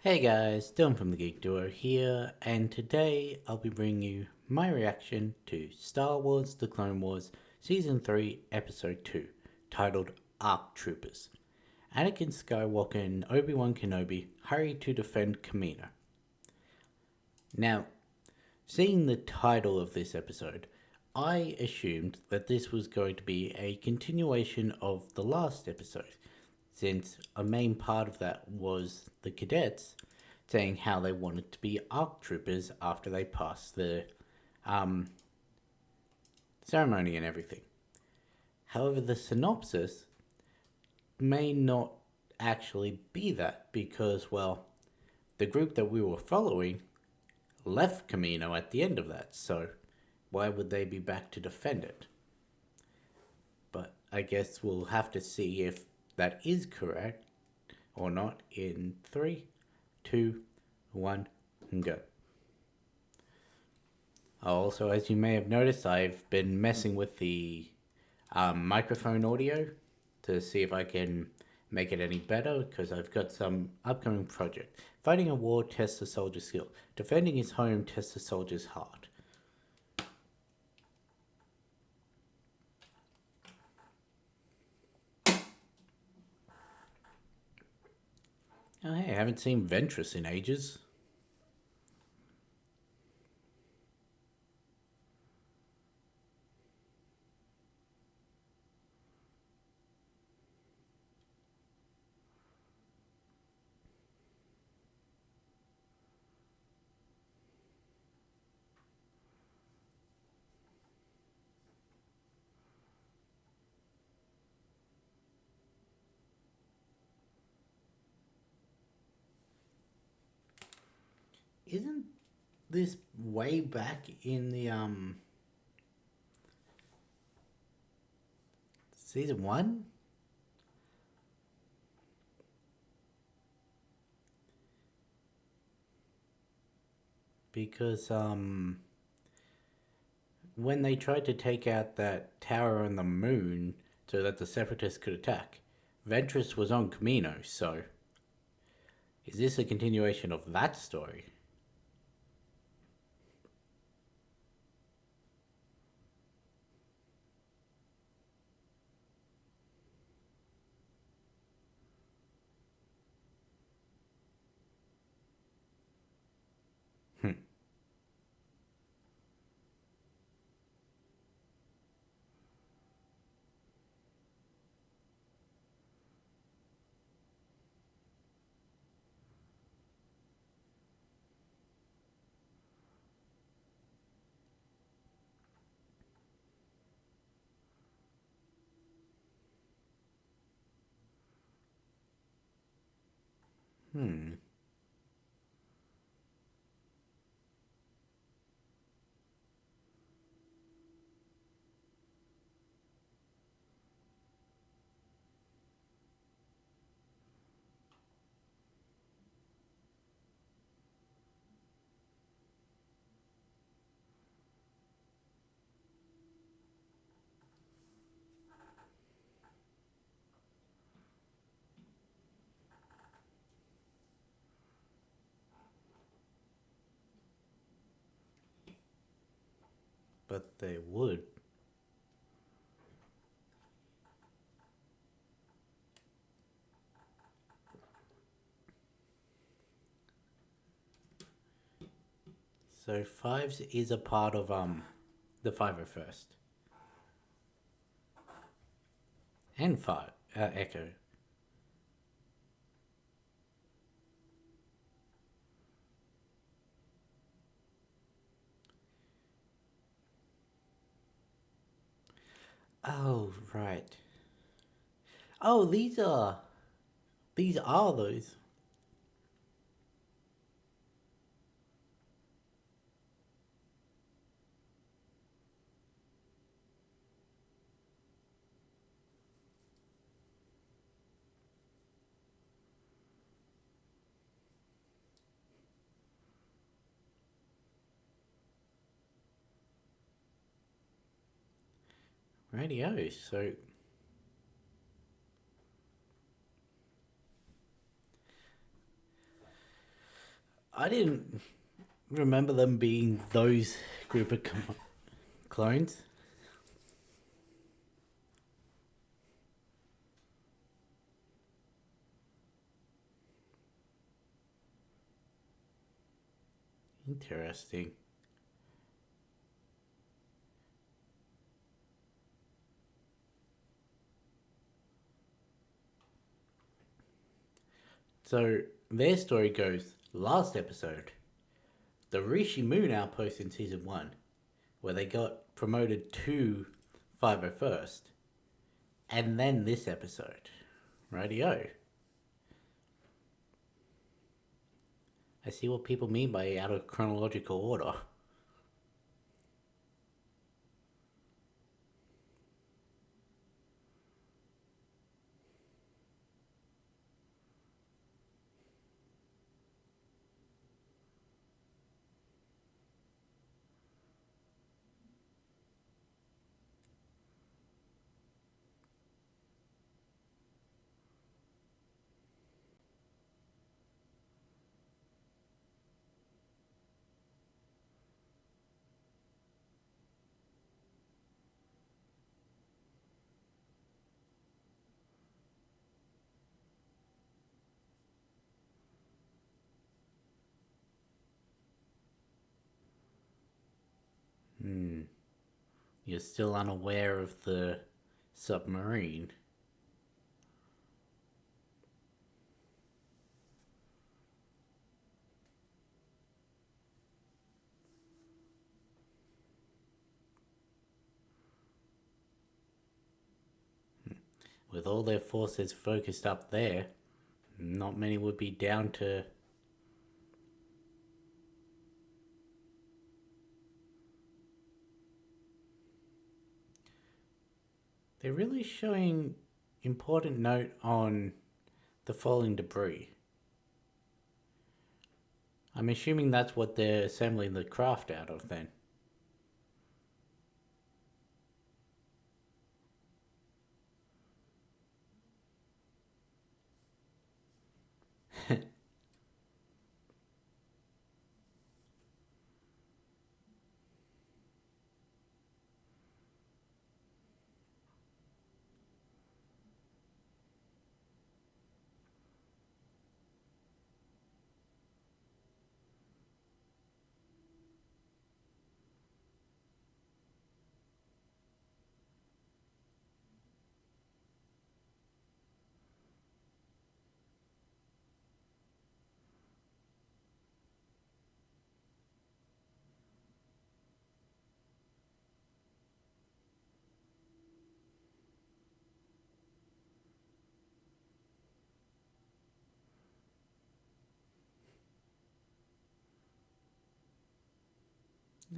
Hey guys, Dylan from the Geek Duo here, and today I'll be bringing you my reaction to Star Wars The Clone Wars Season 3, Episode 2, titled ARC Troopers. Anakin Skywalker and Obi-Wan Kenobi hurry to defend Kamino. Now, seeing the title of this episode, I assumed that this was going to be a continuation of the last episode, since a main part of that was the cadets saying how they wanted to be ARC troopers after they passed the um, ceremony and everything. However, the synopsis may not actually be that because, well, the group that we were following left Camino at the end of that, so why would they be back to defend it? But I guess we'll have to see if that is correct or not in 3, 2, 1, and go. Also, as you may have noticed, I've been messing with the microphone audio to see if I can make it any better because I've got some upcoming project. Fighting a war tests a soldier's skill. Defending his home tests a soldier's heart. Oh, hey, I haven't seen Ventress in ages. Isn't this way back in the season 1? Because when they tried to take out that tower on the moon so that the separatists could attack, Ventress was on Camino, so is this a continuation of that story? Hmm. Hmm. But they would. So Fives is a part of the 501st and Five Echo. Oh right. Oh, these are those. Radio. So I didn't remember them being those group of clones. Interesting. So their story goes last episode, the Rishi Moon outpost in season 1, where they got promoted to 501st, and then this episode. Radio. I see what people mean by out of chronological order. Hmm. You're still unaware of the submarine. With all their forces focused up there, not many would be down to. They're really showing important note on the falling debris. I'm assuming that's what they're assembling the craft out of then.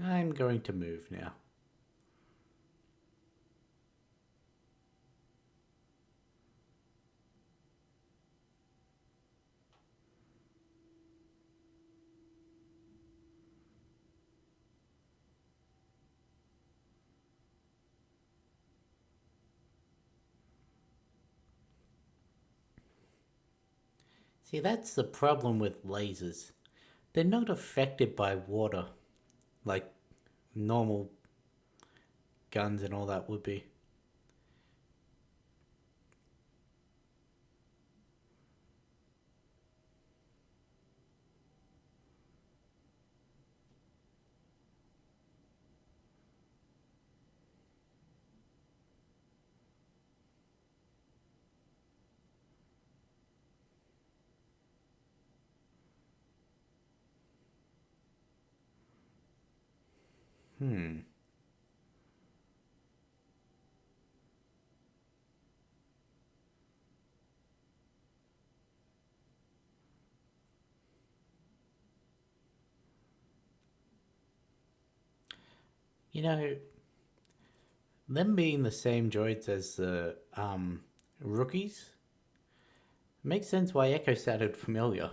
I'm going to move now. See, that's the problem with lasers. They're not affected by water like normal guns and all that would be. Hmm. You know, them being the same droids as the rookies makes sense why Echo sounded familiar.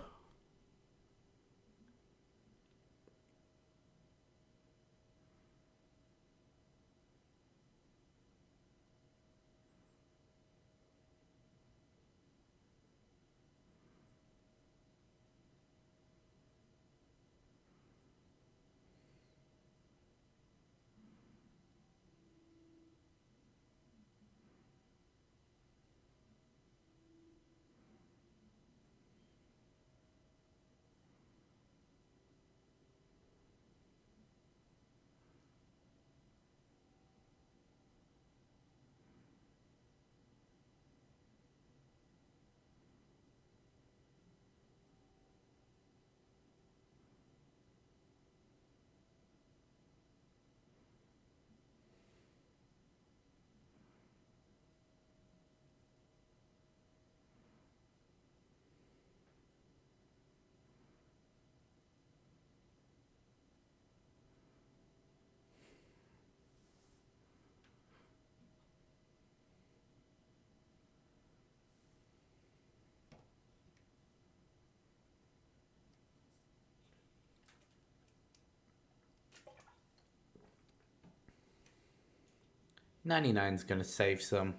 99's gonna save some.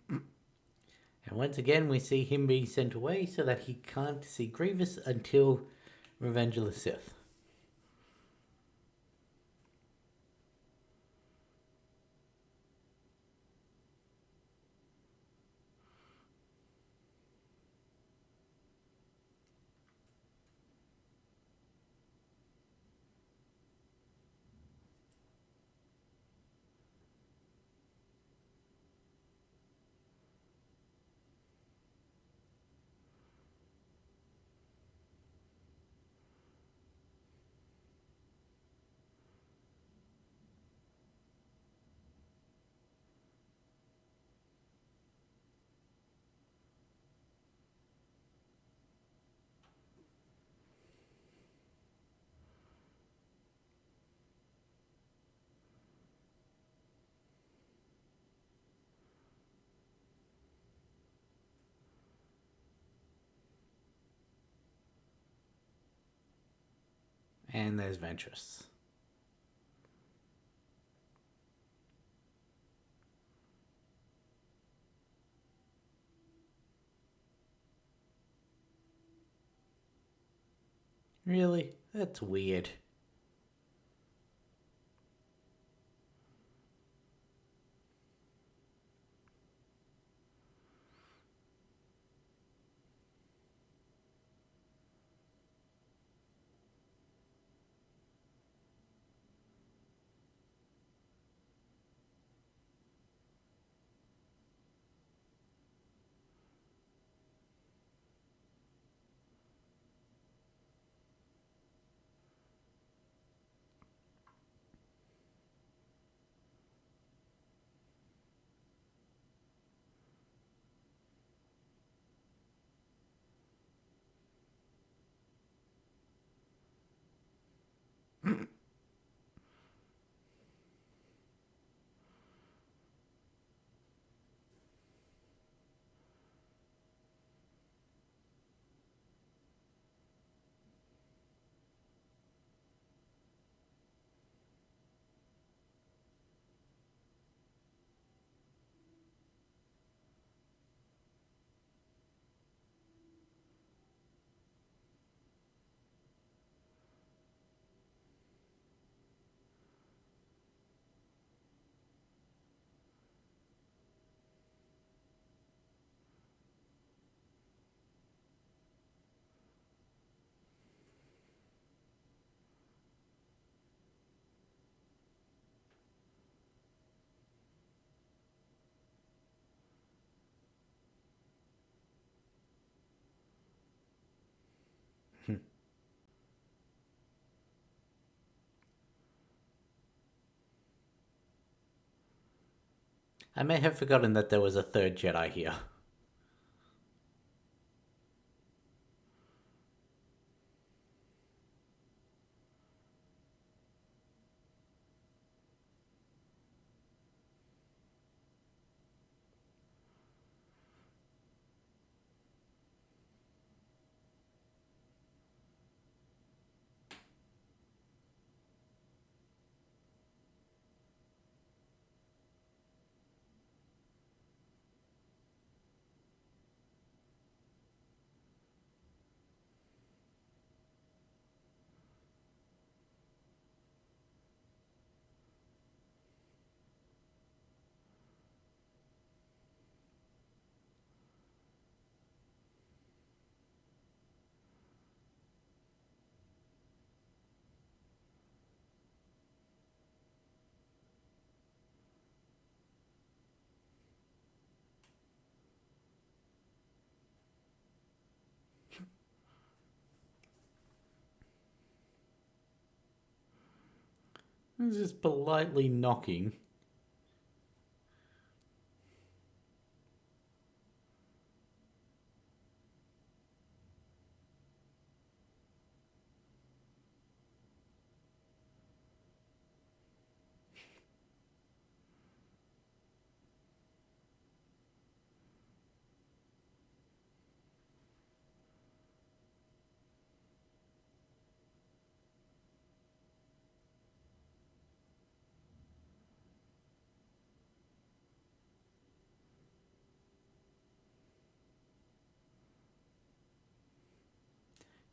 And once again, we see him being sent away so that he can't see Grievous until Revenge of the Sith. And there's Ventress. Really? That's weird. I may have forgotten that there was a third Jedi here. He's just politely knocking.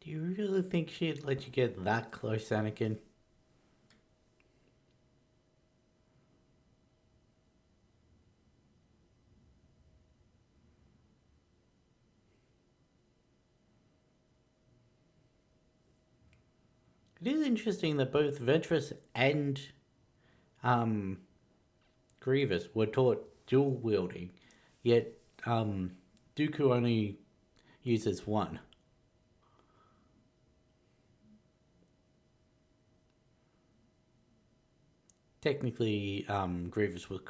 Do you really think she'd let you get that close, Anakin? It is interesting that both Ventress and um, Grievous were taught dual wielding, yet Dooku only uses one. Technically, Grievous was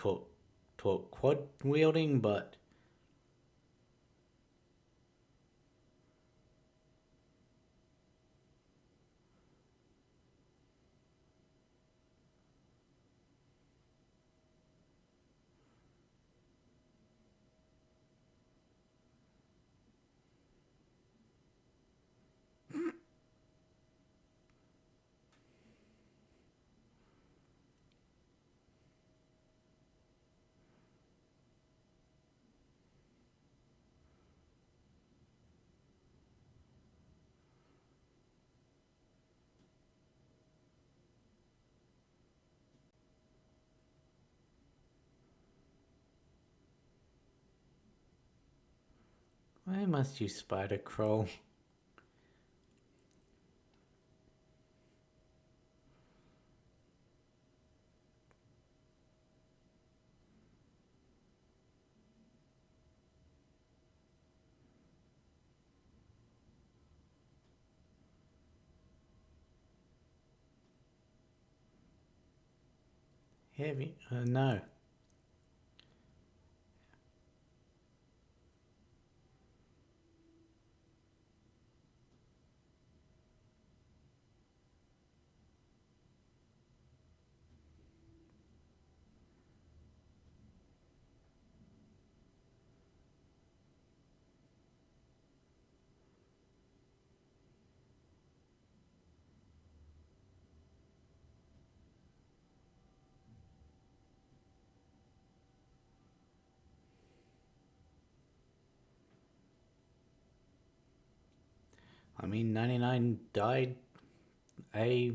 taught quad wielding, but why must you spider crawl? Heavy? No. I mean, 99 died a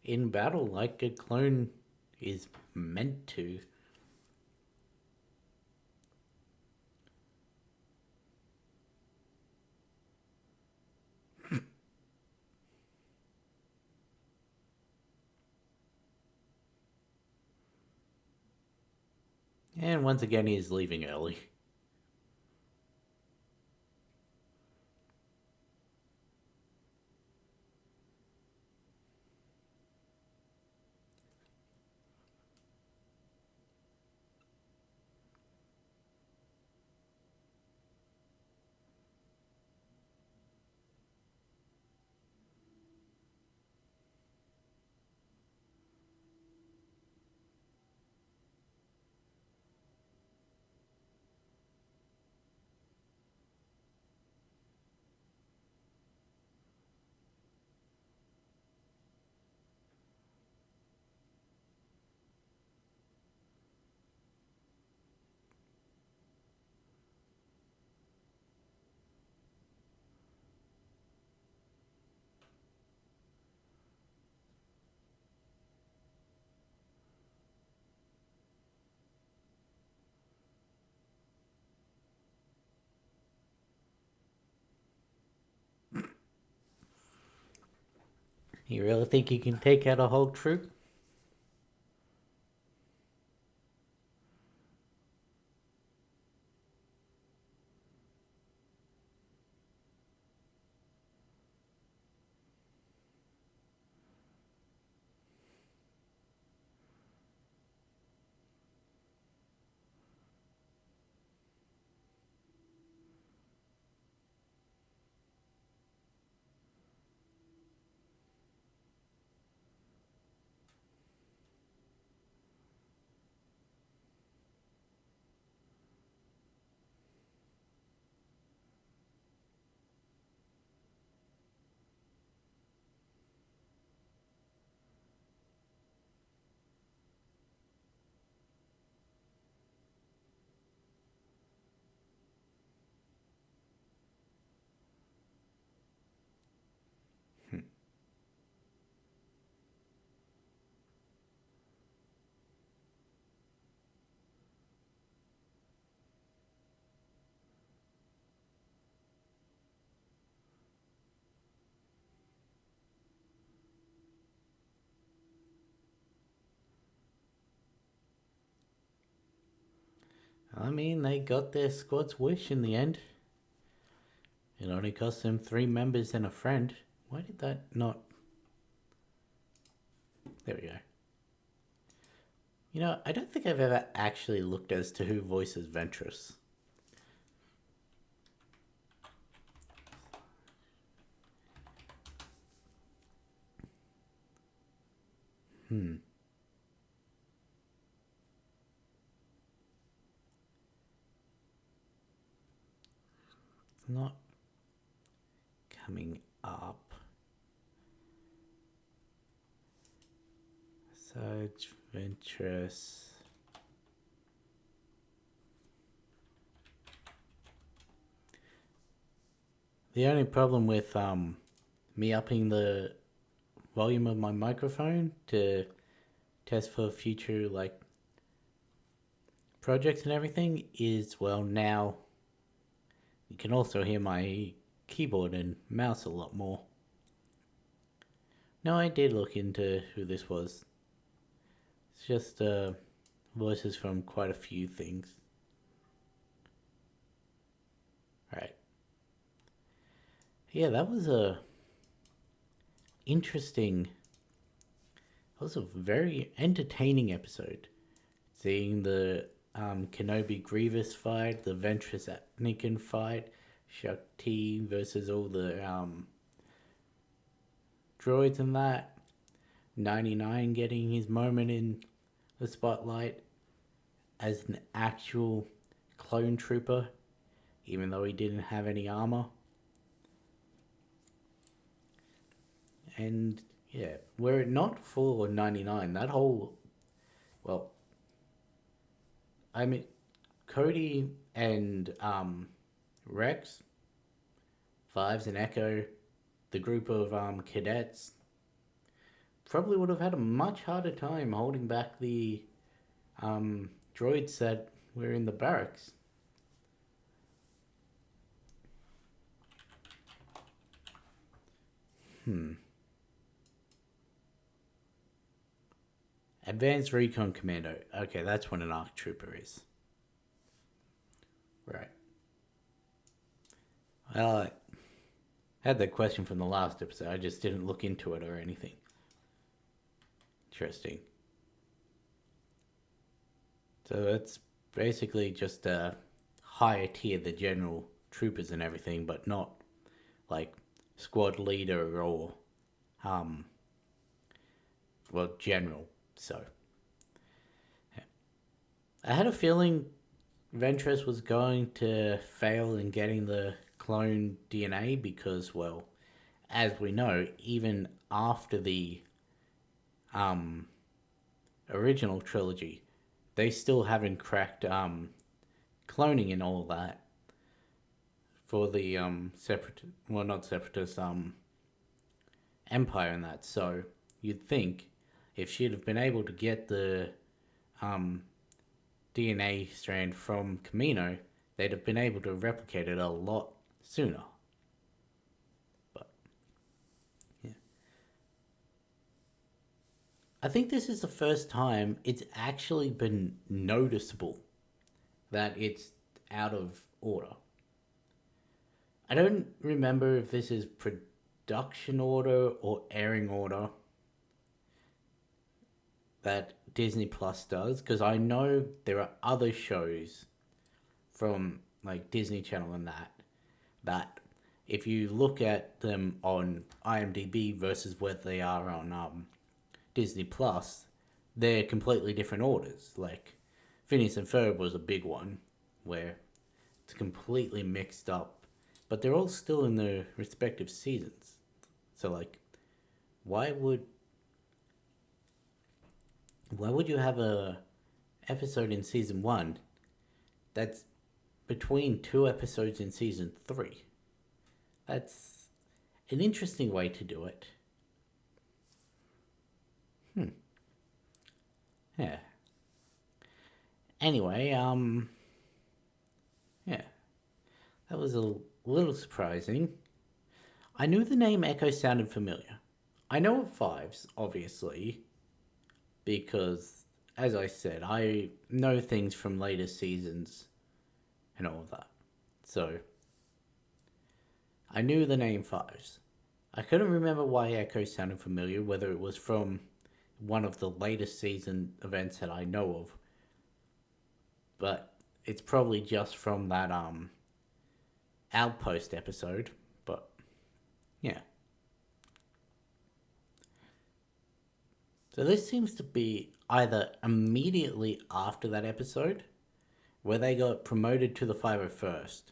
in battle like a clone is meant to. And once again, he is leaving early. You really think you can take out a whole troop? I mean, they got their squad's wish in the end. It only cost them 3 members and a friend. Why did that not... There we go. You know, I don't think I've ever actually looked as to who voices Ventress. It's not coming up. Such Ventress. The only problem with me upping the volume of my microphone to test for future like projects and everything is, well, now you can also hear my keyboard and mouse a lot more. No, I did look into who this was. It's just voices from quite a few things. Right. Yeah, that was a interesting... That was a very entertaining episode. Seeing the Kenobi Grievous fight, the Ventress Anakin fight, Shakti versus all the droids and that. 99 getting his moment in the spotlight as an actual clone trooper, even though he didn't have any armor. And yeah, were it not for 99, that whole... Well, I mean, Cody and Rex, Fives and Echo, the group of cadets, probably would have had a much harder time holding back the droids that were in the barracks. Advanced Recon Commando. Okay, that's what an ARC Trooper is. Right. Well, I had that question from the last episode. I just didn't look into it or anything. Interesting. So it's basically just a higher tier, the general troopers and everything, but not like squad leader or well, general. So I had a feeling Ventress was going to fail in getting the clone DNA because, well, as we know, even after the original trilogy, they still haven't cracked cloning and all that for the separatist, well, not separatist, empire and that. So you'd think if she'd have been able to get the DNA strand from Kamino, they'd have been able to replicate it a lot sooner. But yeah, I think this is the first time it's actually been noticeable that it's out of order. I don't remember if this is production order or airing order that Disney Plus does, because I know there are other shows from like Disney Channel and that if you look at them on IMDb versus where they are on Disney Plus, they're completely different orders. Like Phineas and Ferb was a big one where it's completely mixed up, but they're all still in their respective seasons. So like, why would you have a episode in season 1 that's between 2 episodes in season 3? That's an interesting way to do it. Yeah. Anyway, yeah. That was a little surprising. I knew the name Echo sounded familiar. I know of Fives, obviously, because as I said, I know things from later seasons and all of that. So, I knew the name Fives. I couldn't remember why Echo sounded familiar, whether it was from one of the latest season events that I know of, but it's probably just from that Outpost episode. But yeah. So this seems to be either immediately after that episode, where they got promoted to the 501st,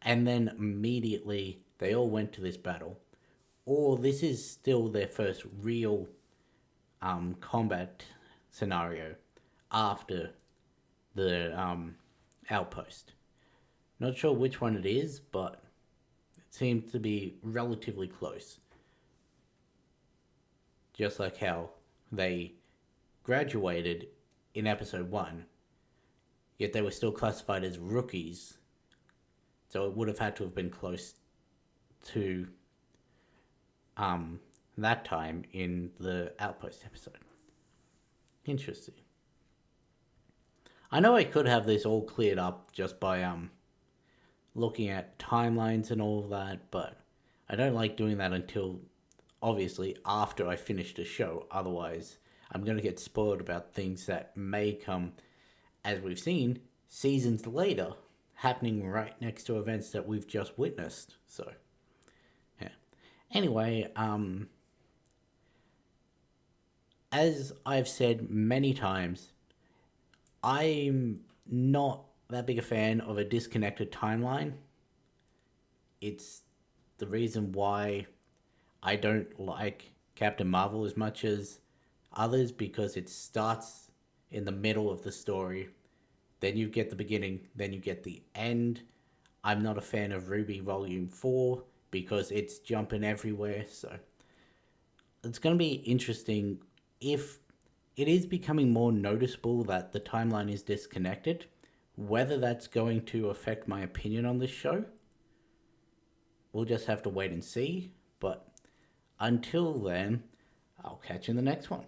and then immediately they all went to this battle, or this is still their first real combat scenario after the outpost. Not sure which one it is, but it seems to be relatively close. Just like how they graduated in episode 1, yet they were still classified as rookies, so it would have had to have been close to that time in the Outpost episode. Interesting. I know I could have this all cleared up just by looking at timelines and all of that, but I don't like doing that until obviously after I finish the show. Otherwise, I'm going to get spoiled about things that may come, as we've seen, seasons later, happening right next to events that we've just witnessed. So, yeah. Anyway, as I've said many times, I'm not that big a fan of a disconnected timeline. It's the reason why I don't like Captain Marvel as much as others, because it starts in the middle of the story, then you get the beginning, then you get the end. I'm not a fan of Ruby Volume 4 because it's jumping everywhere, so it's going to be interesting if it is becoming more noticeable that the timeline is disconnected, whether that's going to affect my opinion on this show. We'll just have to wait and see, but until then, I'll catch you in the next one.